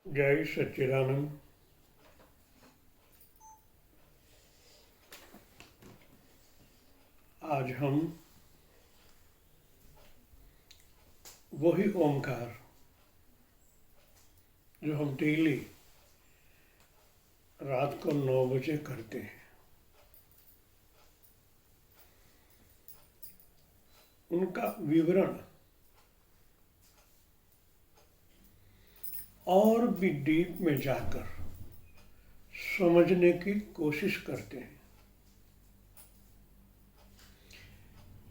जय सच्चिदानंद। आज हम वही ओमकार जो हम डेली रात को 9 बजे करते हैं, उनका विवरण और भी डीप में जाकर समझने की कोशिश करते हैं,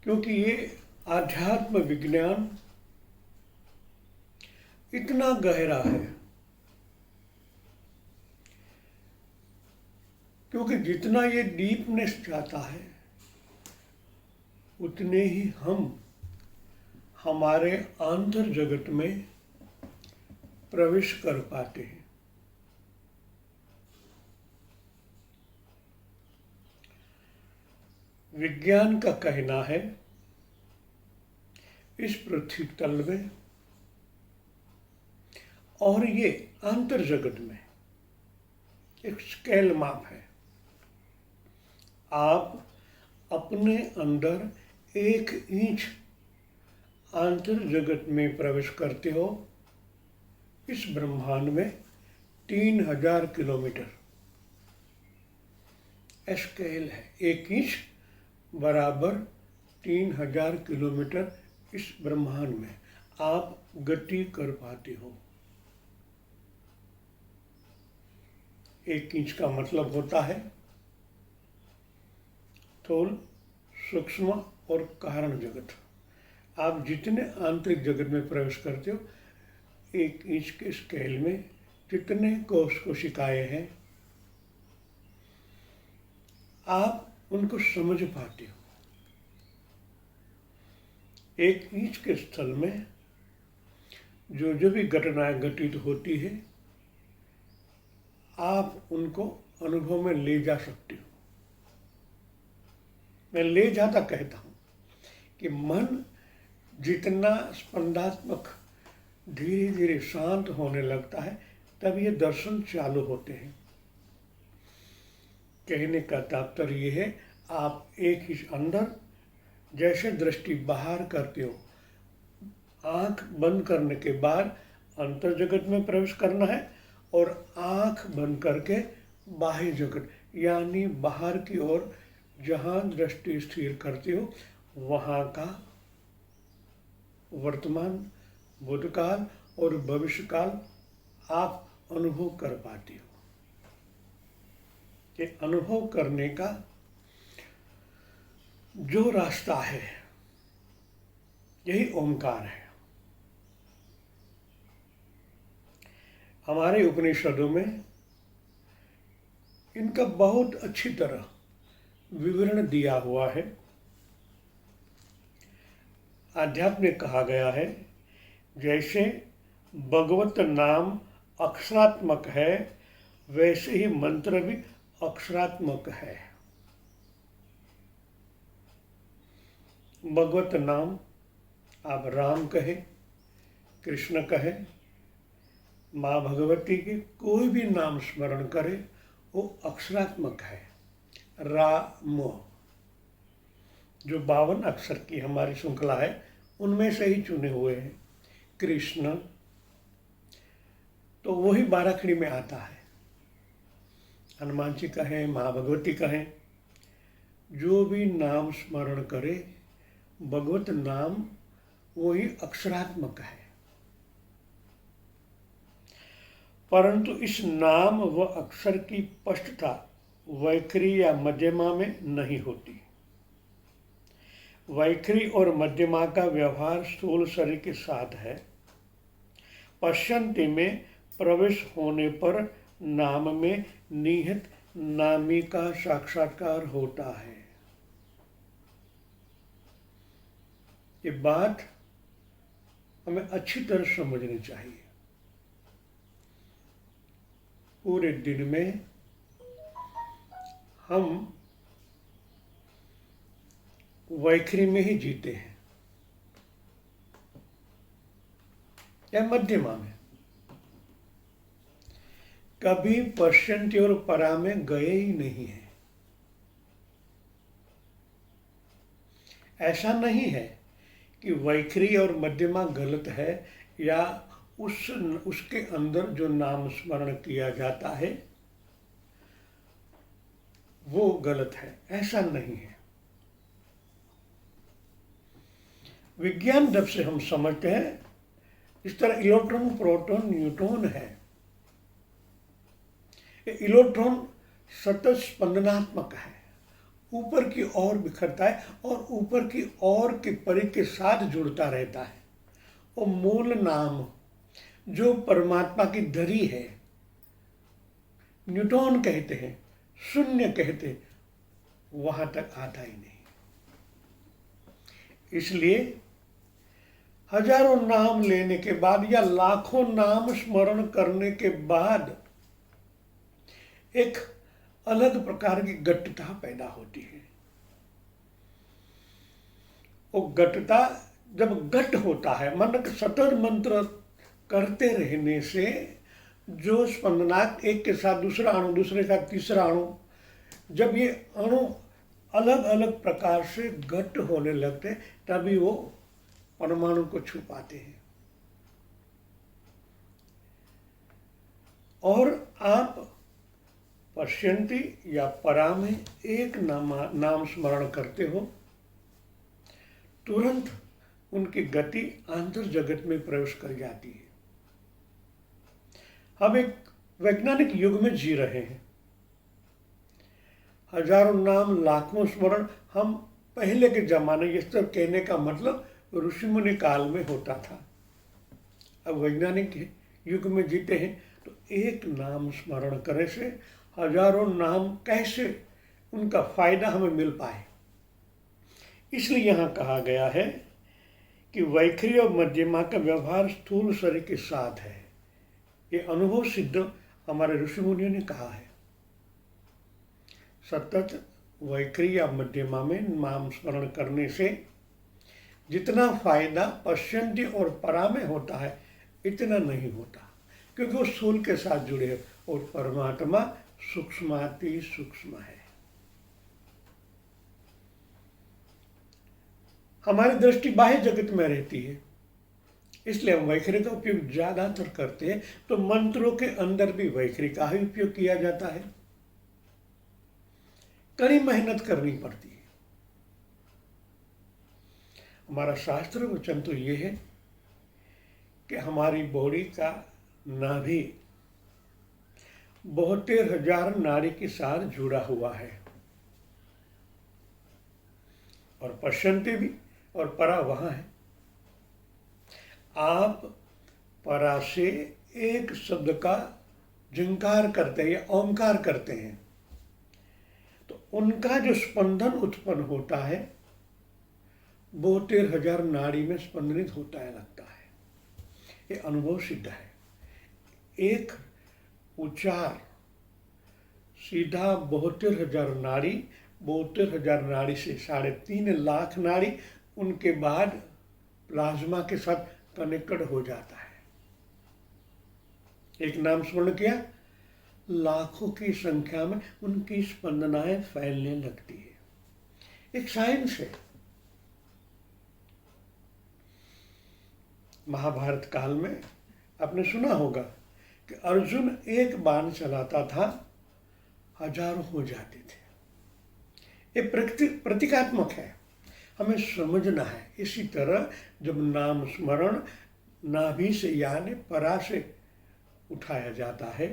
क्योंकि ये आध्यात्म विज्ञान इतना गहरा है। क्योंकि जितना ये डीपनेस जाता है उतने ही हम हमारे आंतर जगत में प्रवेश कर पाते हैं। विज्ञान का कहना है इस पृथ्वी तल में और ये आंतर जगत में एक स्केल माप है। आप अपने अंदर 1 इंच आंतर जगत में प्रवेश करते हो, इस ब्रह्मांड में 3000 किलोमीटर स्केल है। 1 इंच बराबर 3000 किलोमीटर इस ब्रह्मांड में आप गति कर पाते हो। 1 इंच का मतलब होता है स्थूल, सूक्ष्म और कारण जगत। आप जितने आंतरिक जगत में प्रवेश करते हो, 1 इंच के स्केल में जितने कोशिकाएं हैं, आप उनको समझ पाते हो। 1 इंच के स्थल में जो भी घटनाएं घटित होती है, आप उनको अनुभव में ले जा सकते हो। मैं ले जाता कहता हूं कि मन जितना स्पंदात्मक धीरे धीरे शांत होने लगता है, तब ये दर्शन चालू होते हैं। कहने का तात्पर्य ये है, आप एक ही अंदर जैसे दृष्टि बाहर करते हो, आंख बंद करने के बाद अंतर जगत में प्रवेश करना है और आंख बंद करके बाह्य जगत यानी बाहर की ओर जहाँ दृष्टि स्थिर करते हो, वहाँ का वर्तमान, भूतकाल और भविष्यकाल आप अनुभव कर पाते हो। ये अनुभव करने का जो रास्ता है, यही ओमकार है। हमारे उपनिषदों में इनका बहुत अच्छी तरह विवरण दिया हुआ है। आध्यात्म में कहा गया है, जैसे भगवत नाम अक्षरात्मक है, वैसे ही मंत्र भी अक्षरात्मक है। भगवत नाम आप राम कहे, कृष्ण कहे, माँ भगवती के कोई भी नाम स्मरण करे, वो अक्षरात्मक है। राम जो 52 अक्षर की हमारी श्रृंखला है, उनमें से ही चुने हुए हैं। कृष्ण तो वही 12खड़ी में आता है। हनुमान जी कहें, माँ भगवती कहें, जो भी नाम स्मरण करे, भगवत नाम वही अक्षरात्मक है। परंतु इस नाम व अक्षर की स्पष्टता वैखरी या मध्यमा में नहीं होती। वैखरी और मध्यमा का व्यवहार स्थूल शरीर के साथ है। पश्यंती में प्रवेश होने पर नाम में निहित नामी का साक्षात्कार होता है। ये बात हमें अच्छी तरह समझनी चाहिए। पूरे दिन में हम वैखरी में ही जीते हैं या मध्यमा में। कभी पश्यन्ति और परा में गए ही नहीं है। ऐसा नहीं है कि वैखरी और मध्यमा गलत है या उसके अंदर जो नाम स्मरण किया जाता है वो गलत है, ऐसा नहीं है। विज्ञान जब से हम समझते हैं, इस तरह इलेक्ट्रॉन, प्रोटॉन, न्यूट्रॉन है। इलेक्ट्रॉन सतत स्पंदनात्मक है, ऊपर की ओर बिखरता है और ऊपर की ओर के परी के साथ जुड़ता रहता है। वो मूल नाम जो परमात्मा की धरी है, न्यूट्रॉन कहते हैं, शून्य कहते, वहां तक आता ही नहीं। इसलिए हजारों नाम लेने के बाद या लाखों नाम स्मरण करने के बाद एक अलग प्रकार की गट्टता पैदा होती है। वो गट्टता जब गट होता है, मन सतत मंत्र करते रहने से जो स्पंदनांक एक के साथ दूसरा अणु, दूसरे का तीसरा अणु, जब ये अणु अलग अलग प्रकार से गट होने लगते तभी वो परमाणु को छुपाते हैं। और आप पश्यन्ति या परा में एक नाम स्मरण करते हो, तुरंत उनकी गति अंतर जगत में प्रवेश कर जाती है। हम एक वैज्ञानिक युग में जी रहे हैं। हजारों नाम, लाखों स्मरण हम पहले के जमाने, ये सब कहने का मतलब ऋषि मुनि काल में होता था। अब वैज्ञानिक युग में जीते हैं तो एक नाम स्मरण करने से हजारों नाम कैसे उनका फायदा हमें मिल पाए। इसलिए यहाँ कहा गया है कि वैखरी और मध्यमा का व्यवहार स्थूल शरीर के साथ है। ये अनुभव सिद्ध हमारे ऋषि मुनियों ने कहा है। सतत वैखरी या मध्यमा में नाम स्मरण करने से जितना फायदा पश्यन्ति और परा में होता है इतना नहीं होता, क्योंकि वो स्थूल के साथ जुड़े हैं और परमात्मा सूक्ष्माति सूक्ष्म है। हमारी दृष्टि बाह्य जगत में रहती है, इसलिए हम वैखरी का उपयोग ज्यादातर करते हैं। तो मंत्रों के अंदर भी वैखरी का ही उपयोग किया जाता है। कड़ी मेहनत करनी पड़ती है। हमारा शास्त्र वचन तो ये है कि हमारी बॉडी का नाभि 72,000 नाड़ी के साथ जुड़ा हुआ है और पश्यन्ति भी, और परा वहां है। आप परा से एक शब्द का झंकार करते हैं या ओंकार करते हैं तो उनका जो स्पंदन उत्पन्न होता है 72,000 नाड़ी में स्पंदनित होता है, लगता है। ये अनुभव सिद्ध है। एक उच्चार सीधा 72,000 नाड़ी, 72,000 नाड़ी से 3.5 लाख नाड़ी, उनके बाद प्लाज्मा के साथ कनेक्टेड हो जाता है। एक नाम स्मरण किया, लाखों की संख्या में उनकी स्पंदनाएं फैलने लगती है। एक साइंस है। महाभारत काल में आपने सुना होगा कि अर्जुन एक बाण चलाता था, हजारों हो जाते थे। ये प्रतीकात्मक है, हमें समझना है। इसी तरह जब नाम स्मरण नाभि से यानी परा से उठाया जाता है,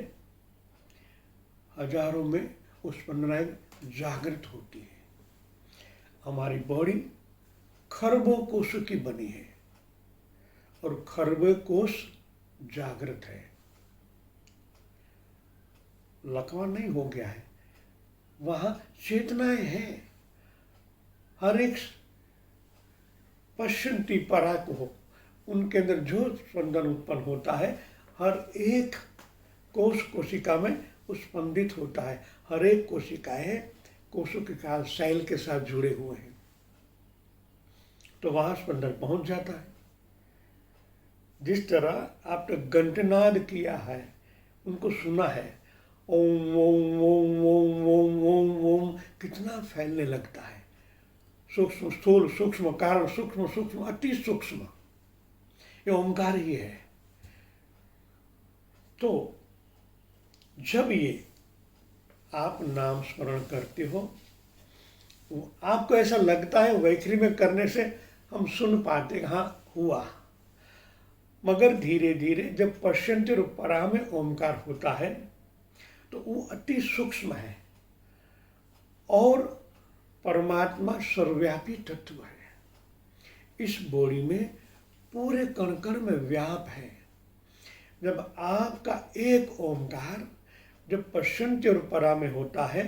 हजारों में उस स्पंदनाएं जागृत होती है। हमारी बॉडी खरबों कोषों की बनी है और खरबों कोष जागृत है, लकवा नहीं हो गया है। वहां चेतनाएं हैं। हर एक पश्यन्ति परा को, उनके अंदर जो स्पंदन उत्पन्न होता है हर एक कोष कोशिका में स्पंदित होता है। हर एक कोशिकाएं कोषों के साथ, सेल के साथ जुड़े हुए हैं, तो वहां स्पंदन पहुंच जाता है। जिस तरह आपने घंटनाद किया है, उनको सुना है, ओम ओम ओम ओम ओम ओम ओम कितना फैलने लगता है, सूक्ष्म स्थूल सूक्ष्म कारण सूक्ष्म सूक्ष्म अति सूक्ष्म, ये ओंकार ही है। तो जब ये आप नाम स्मरण करते हो, आपको ऐसा लगता है वैखरी में करने से हम सुन पाते, हाँ हुआ, मगर धीरे धीरे जब पश्यन्ति और परा में ओंकार होता है तो वो अति सूक्ष्म है और परमात्मा सर्वव्यापी तत्व है, इस बॉडी में पूरे कण कण में व्याप है। जब आपका एक ओंकार जब पश्यन्ति और परा में होता है,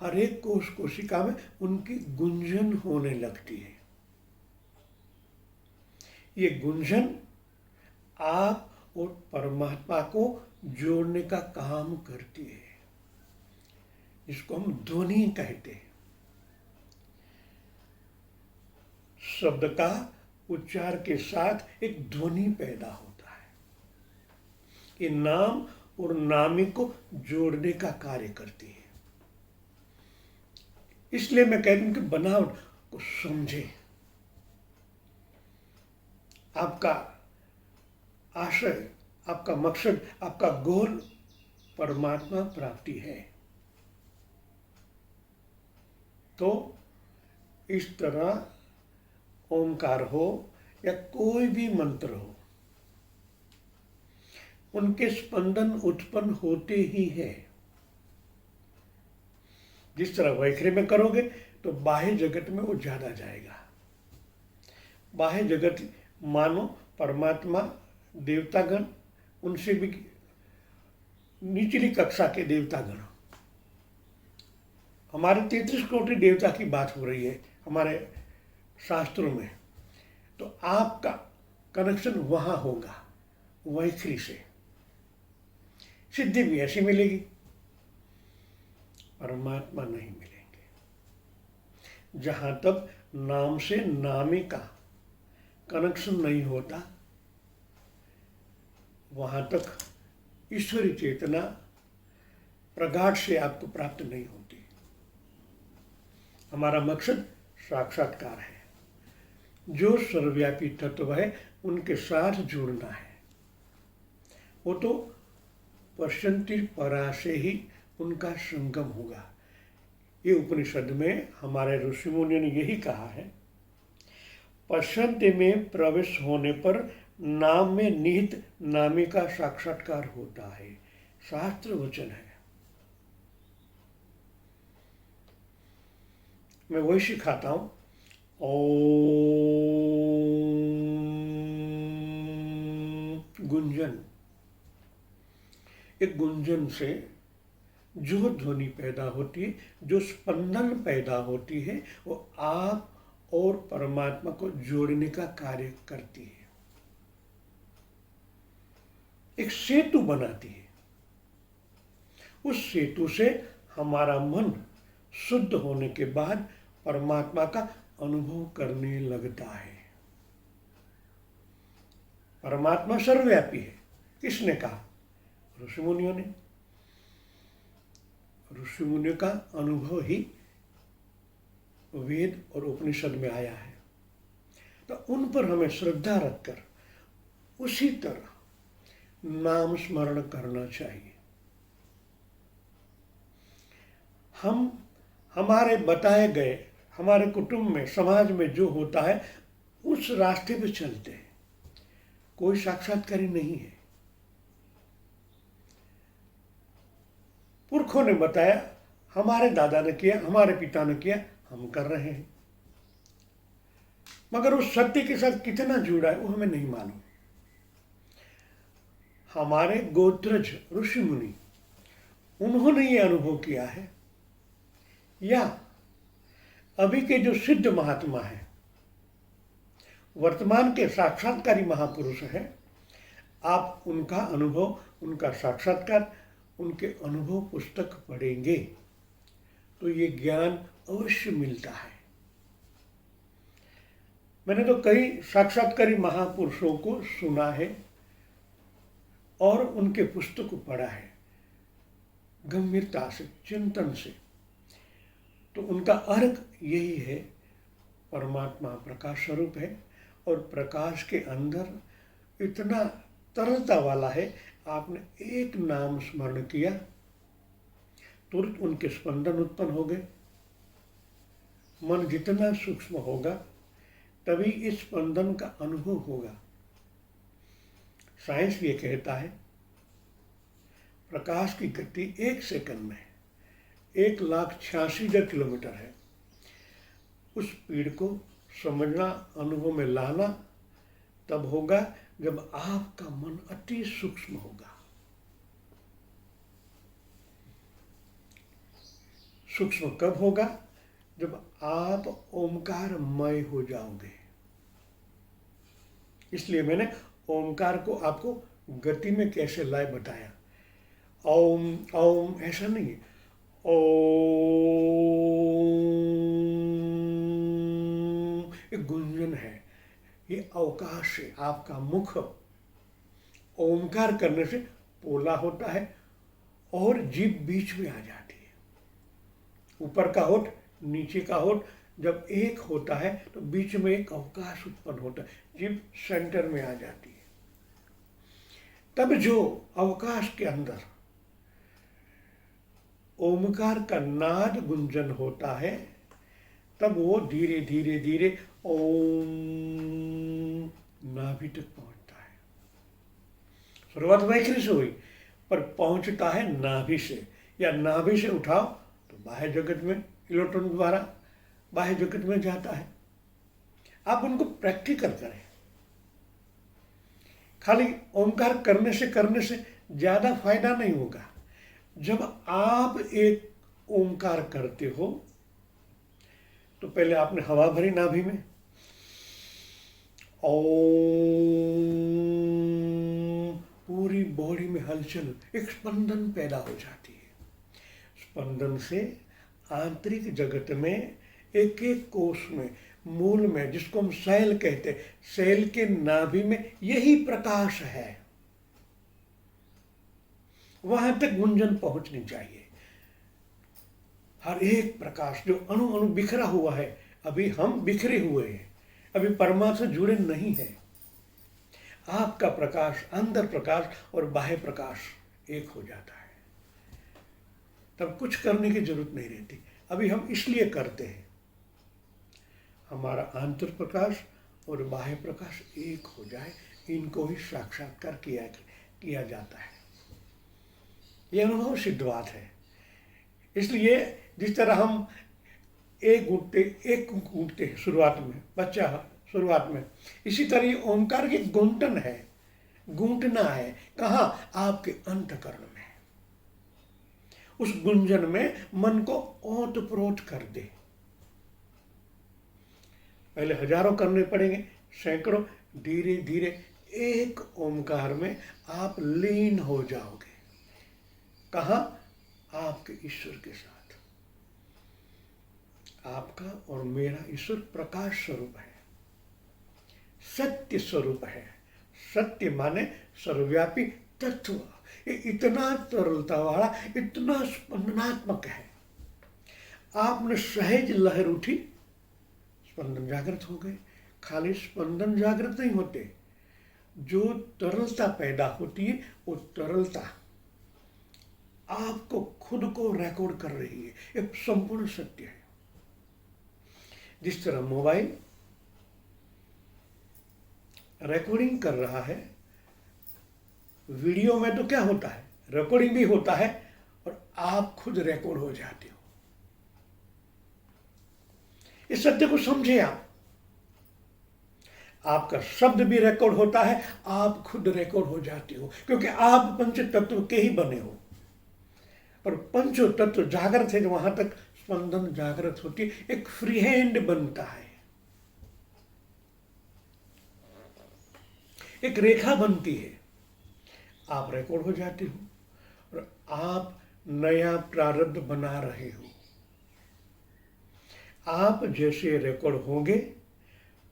हर एक कोश कोशिका में उनकी गुंजन होने लगती है। ये गुंजन आप और परमात्मा को जोड़ने का काम करती है, इसको हम ध्वनि कहते हैं। शब्द का उच्चार के साथ एक ध्वनि पैदा होता है, ये नाम और नामी को जोड़ने का कार्य करती है। इसलिए मैं कहता हूं कि बनावट को समझे, आपका आशय, आपका मकसद, आपका गोल परमात्मा प्राप्ति है। तो इस तरह ओंकार हो या कोई भी मंत्र हो, उनके स्पंदन उत्पन्न होते ही है। जिस तरह वैखरी में करोगे तो बाह्य जगत में वो ज्यादा जाएगा। बाह्य जगत मानो परमात्मा, देवतागण, उनसे भी निचली कक्षा के देवतागण। हमारे 33 कोटि देवता की बात हो रही है हमारे शास्त्रों में, तो आपका कनेक्शन वहां होगा वैखरी से, सिद्धि भी ऐसी मिलेगी, परमात्मा नहीं मिलेंगे। जहां तक नाम से नामी का कनेक्शन नहीं होता, वहां तक ईश्वरी चेतना प्रगाढ़ से आपको प्राप्त नहीं होती। हमारा मकसद साक्षात्कार है, जो सर्वव्यापी तत्व है उनके साथ जुड़ना है। वो तो पश्यन्ति परा से ही उनका संगम होगा। ये उपनिषद में हमारे ऋषि मुनियों ने यही कहा है, पश्यन्ति में प्रवेश होने पर नाम में निहित नामी का साक्षात्कार होता है, शास्त्र वचन है। मैं वही सिखाता हूं, ओम गुंजन। एक गुंजन से जो ध्वनि पैदा होती है, जो स्पंदन पैदा होती है, वो आप और परमात्मा को जोड़ने का कार्य करती है, एक सेतु बनाती है। उस सेतु से हमारा मन शुद्ध होने के बाद परमात्मा का अनुभव करने लगता है। परमात्मा सर्वव्यापी है, किसने कहा? ऋषि मुनियों ने। ऋषि मुनियों का अनुभव ही वेद और उपनिषद में आया है, तो उन पर हमें श्रद्धा रखकर उसी तरह नाम स्मरण करना चाहिए। हम हमारे बताए गए, हमारे कुटुंब में, समाज में जो होता है उस रास्ते पे चलते हैं, कोई साक्षात्कारी नहीं है। पुरखों ने बताया, हमारे दादा ने किया, हमारे पिता ने किया, हम कर रहे हैं, मगर उस सत्य के साथ कितना जुड़ा है वो हमें नहीं मालूम। हमारे गोत्रज ऋषि मुनि, उन्होंने ये अनुभव किया है, या अभी के जो सिद्ध महात्मा है, वर्तमान के साक्षात्कारी महापुरुष है, आप उनका अनुभव, उनका साक्षात्कार, उनके अनुभव पुस्तक पढ़ेंगे तो ये ज्ञान अवश्य मिलता है। मैंने तो कई साक्षात्कारी महापुरुषों को सुना है, और उनके पुस्तक को पढ़ा है गंभीरता से, चिंतन से, तो उनका अर्थ यही है, परमात्मा प्रकाश स्वरूप है और प्रकाश के अंदर इतना तरलता वाला है, आपने एक नाम स्मरण किया तुरंत उनके स्पंदन उत्पन्न हो गए। मन जितना सूक्ष्म होगा तभी इस स्पंदन का अनुभव होगा। साइंस ये कहता है प्रकाश की गति 1 सेकंड में 1,86,000 किलोमीटर है। उस स्पीड को समझना, अनुभव में लाना तब होगा जब आपका मन अति सूक्ष्म होगा। सूक्ष्म कब होगा? जब आप ओमकारमय हो जाओगे। इसलिए मैंने ओमकार को आपको गति में कैसे लाए बताया। ओम ओम ऐसा नहीं है, ओम एक गुंजन है, ये अवकाश है। आपका मुख ओमकार करने से पोला होता है और जीभ बीच में आ जाती है। ऊपर का होठ, नीचे का होठ जब एक होता है तो बीच में एक अवकाश उत्पन्न होता है, जीभ सेंटर में आ जाती है। तब जो अवकाश के अंदर ओमकार का नाद गुंजन होता है, तब वो धीरे धीरे धीरे ओम नाभि तक पहुंचता है। शुरुआत वैखरी से हुई, पर पहुंचता है नाभि से, या नाभि से उठाओ तो बाह्य जगत में इलेक्ट्रॉन द्वारा बाह्य जगत में जाता है। आप उनको प्रैक्टिकल करें। खाली ओमकार करने से ज्यादा फायदा नहीं होगा। जब आप एक ओमकार करते हो तो पहले आपने हवा भरी नाभि में, ओम, पूरी बॉडी में हलचल, एक स्पंदन पैदा हो जाती है। स्पंदन से आंतरिक जगत में एक एक कोष में, मूल में, जिसको हम सेल कहते हैं, सेल के नाभि में यही प्रकाश है। वहां तक गुंजन पहुंचनी चाहिए। हर एक प्रकाश जो अणु अणु बिखरा हुआ है, अभी हम बिखरे हुए हैं, अभी परमात्मा से जुड़े नहीं हैं। आपका प्रकाश, अंदर प्रकाश और बाह्य प्रकाश एक हो जाता है, तब कुछ करने की जरूरत नहीं रहती। अभी हम इसलिए करते हैं, हमारा आंतर प्रकाश और बाह्य प्रकाश एक हो जाए, इनको ही साक्षात्कार किया जाता है। यह अनुभव सिद्ध बात है। इसलिए जिस तरह हम एक घूंटते हैं शुरुआत में, बच्चा शुरुआत में, इसी तरह ओंकार की गुंटन है, गूंटना है। कहाँ? आपके अंतःकरण में। उस गुंजन में मन को ओतप्रोत कर दे। पहले हजारों करने पड़ेंगे, सैकड़ों, धीरे धीरे एक ओमकार में आप लीन हो जाओगे। कहाँ? आपके ईश्वर के साथ। आपका और मेरा ईश्वर प्रकाश स्वरूप है, सत्य स्वरूप है। सत्य माने सर्वव्यापी तत्व। ये इतना तरलता वाला, इतना स्पंदनात्मक है। आपने सहज लहर उठी, स्पंदन जागृत हो गए। खाली स्पंदन जागृत नहीं होते, जो तरलता पैदा होती है, वो तरलता आपको खुद को रिकॉर्ड कर रही है। ये संपूर्ण सत्य है। जिस तरह मोबाइल रिकॉर्डिंग कर रहा है, वीडियो में तो क्या होता है, रिकॉर्डिंग भी होता है और आप खुद रिकॉर्ड हो जाते हो। इस सत्य को समझे आप। आपका शब्द भी रिकॉर्ड होता है, आप खुद रिकॉर्ड हो जाते हो, क्योंकि आप पंच तत्व के ही बने हो। और पंचो तत्व जागृत है, वहां तक स्पंदन जागृत होती है, एक फ्री हैंड बनता है, एक रेखा बनती है। आप रिकॉर्ड हो जाते हो और आप नया प्रारब्ध बना रहे हो। आप जैसे रिकॉर्ड होंगे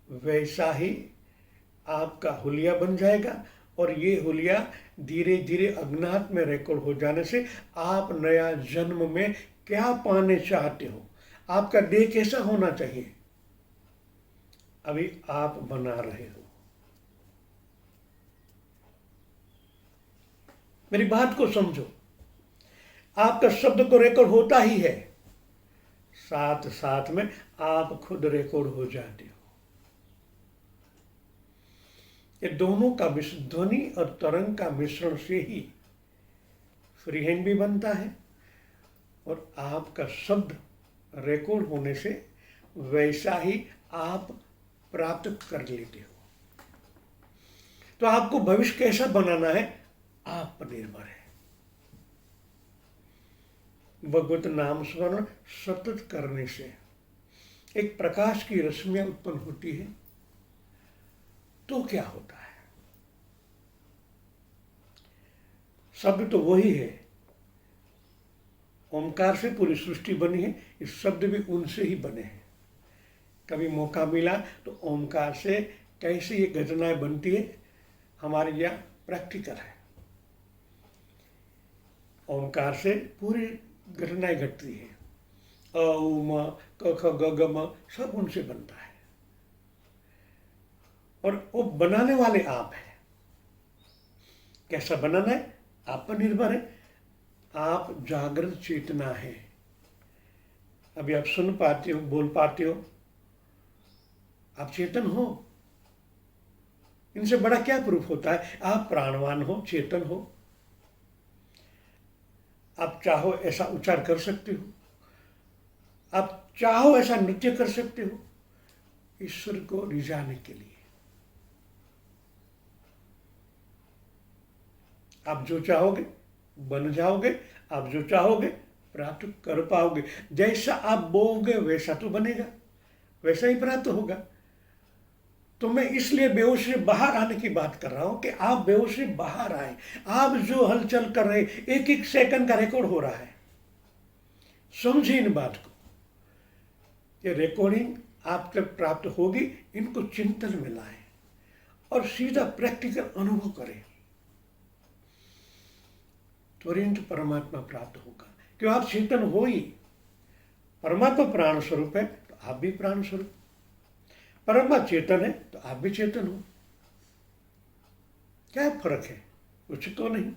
वैसा ही आपका हुलिया बन जाएगा, और ये हुलिया धीरे धीरे अज्ञात में रिकॉर्ड हो जाने से आप नया जन्म में क्या पाने चाहते हो, आपका देह कैसा होना चाहिए, अभी आप बना रहे हो। मेरी बात को समझो, आपका शब्द तो रिकॉर्ड होता ही है, साथ साथ में आप खुद रिकॉर्ड हो जाते हो। ये दोनों का ध्वनि और तरंग का मिश्रण से ही फ्री हैंड भी बनता है और आपका शब्द रिकॉर्ड होने से वैसा ही आप प्राप्त कर लेते हो। तो आपको भविष्य कैसा बनाना है, आप पर निर्भर है। भगवत नाम स्मरण सतत करने से एक प्रकाश की रश्मियां उत्पन्न होती है। तो क्या होता है, शब्द तो वही है, ओमकार से पूरी सृष्टि बनी है, इस शब्द भी उनसे ही बने हैं। कभी मौका मिला तो ओमकार से कैसे ये घटनाएं बनती है, हमारे यहाँ प्रैक्टिकल है। ओमकार से पूरी घटनाएं घटती है, अ उ म क ख ग घ म सब उनसे बनता है और वो बनाने वाले आप हैं। कैसा बनाना है, आप पर निर्भर है। आप जागृत चेतना है। अभी आप सुन पाते हो, बोल पाते हो, आप चेतन हो। इनसे बड़ा क्या प्रूफ होता है, आप प्राणवान हो, चेतन हो। आप चाहो ऐसा उच्चार कर सकते हो, आप चाहो ऐसा नृत्य कर सकते हो, ईश्वर को रिझाने के लिए। आप जो चाहोगे बन जाओगे, आप जो चाहोगे प्राप्त कर पाओगे। जैसा आप बोओगे वैसा तो बनेगा, वैसा ही प्राप्त होगा। तो मैं इसलिए बेहोश से बाहर आने की बात कर रहा हूं कि आप बेहोश से बाहर आए। आप जो हलचल कर रहे, एक एक सेकंड का रिकॉर्ड हो रहा है। समझिए इन बात को, ये रिकॉर्डिंग आप तक प्राप्त होगी। इनको चिंतन में लाएं और सीधा प्रैक्टिकल अनुभव करें, तुरंत परमात्मा प्राप्त होगा। क्यों, आप चेतन हो ही। परमात्मा प्राण स्वरूप है तो आप भी प्राण स्वरूप, परमात्मा चेतन है तो आप भी चेतन हो। क्या फर्क है, कुछ तो नहीं।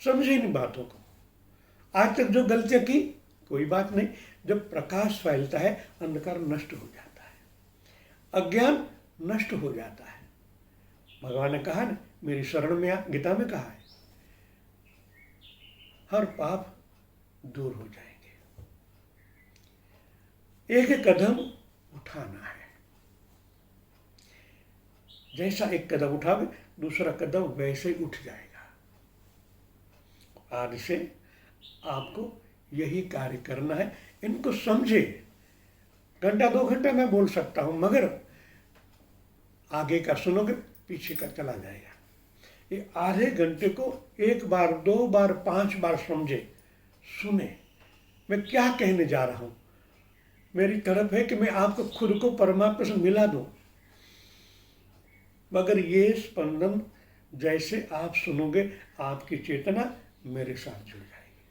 समझे इन बातों को। आज तक जो गलतियां की, कोई बात नहीं। जब प्रकाश फैलता है अंधकार नष्ट हो जाता है, अज्ञान नष्ट हो जाता है। भगवान ने कहा ना, मेरी शरण में आ, गीता में कहा है, हर पाप दूर हो जाएंगे। एक एक कदम उठाना है। जैसा एक कदम उठाओगे दूसरा कदम वैसे ही उठ जाएगा। आज से आपको यही कार्य करना है। इनको समझे। घंटा 2 घंटा मैं बोल सकता हूं, मगर आगे का सुनोगे पीछे का चला जाएगा। ये आधे घंटे को 1 बार 2 बार 5 बार समझे, सुने मैं क्या कहने जा रहा हूं। मेरी तरफ है कि मैं आपको खुद को परमात्मा से मिला दूं, मगर ये स्पंदन जैसे आप सुनोगे आपकी चेतना मेरे साथ जुड़ जाएगी।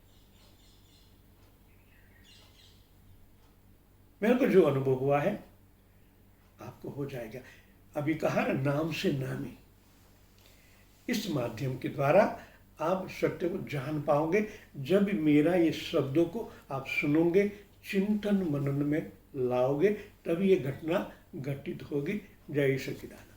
मेरे को जो अनुभव हुआ है आपको हो जाएगा। अभी कहा ना, नाम से नामी। इस माध्यम के द्वारा आप सत्य को जान पाओगे। जब मेरा ये शब्दों को आप सुनोगे, चिंतन मनन में लाओगे, तभी ये घटना घटित होगी। जय सच्चिदानंद।